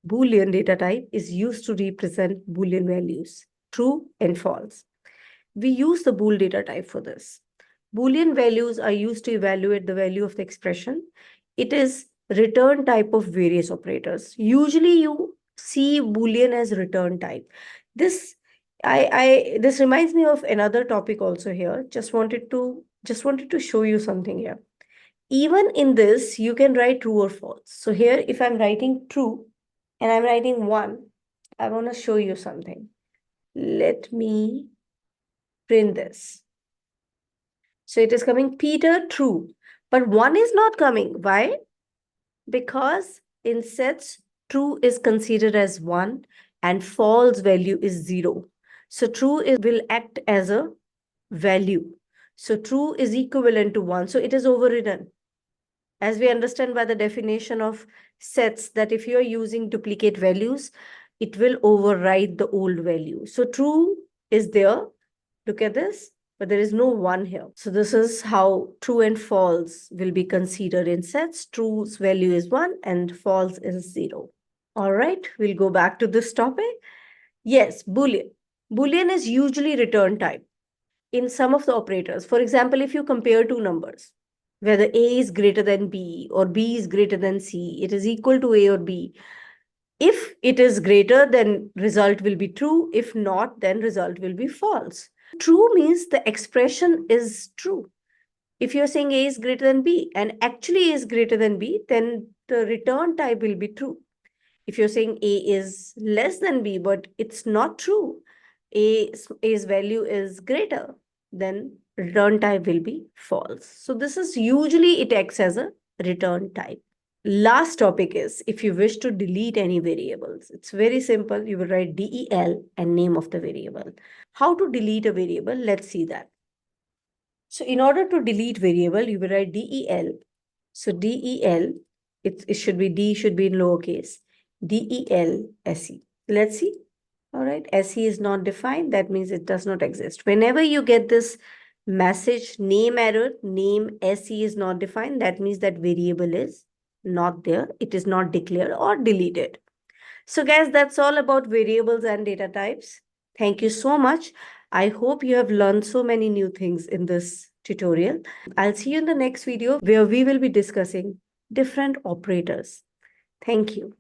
Boolean data type is used to represent Boolean values, true and false. We use the bool data type for this. Boolean values are used to evaluate the value of the expression. It is return type of various operators. Usually you see Boolean as return type. This this reminds me of another topic also here. Just wanted to show you something here. Even in this, you can write true or false. So here, if I'm writing true and I'm writing 1, I want to show you something. Let me print this. So it is coming Peter true, but 1 is not coming. Why? Because in sets, true is considered as 1 and false value is 0. So true will act as a value. So true is equivalent to 1. So it is overridden. As we understand by the definition of sets, that if you are using duplicate values, it will override the old value. So true is there. Look at this, but there is no 1 here. So this is how true and false will be considered in sets. True's value is 1 and false is 0. All right, we'll go back to this topic. Yes, Boolean. Boolean is usually return type in some of the operators. For example, if you compare two numbers, whether A is greater than B or B is greater than C, it is equal to A or B. If it is greater, then result will be true. If not, then result will be false. True means the expression is true. If you're saying A is greater than B and actually A is greater than B, then the return type will be true. If you're saying A is less than B, but it's not true, A's value is greater, then return type will be false. So this is usually it acts as a return type. Last topic is if you wish to delete any variables, it's very simple. You will write del and name of the variable. How to delete a variable? Let's see that. So in order to delete variable, you will write del. So del, it should be D should be in lowercase. Del se. Let's see. All right, se is not defined. That means it does not exist. Whenever you get this message name error, name se is not defined, that means that variable is not there. It is not declared or deleted. So guys, that's all about variables and data types. Thank you so much. I hope you have learned so many new things in this tutorial. I'll see you in the next video where we will be discussing different operators. Thank you.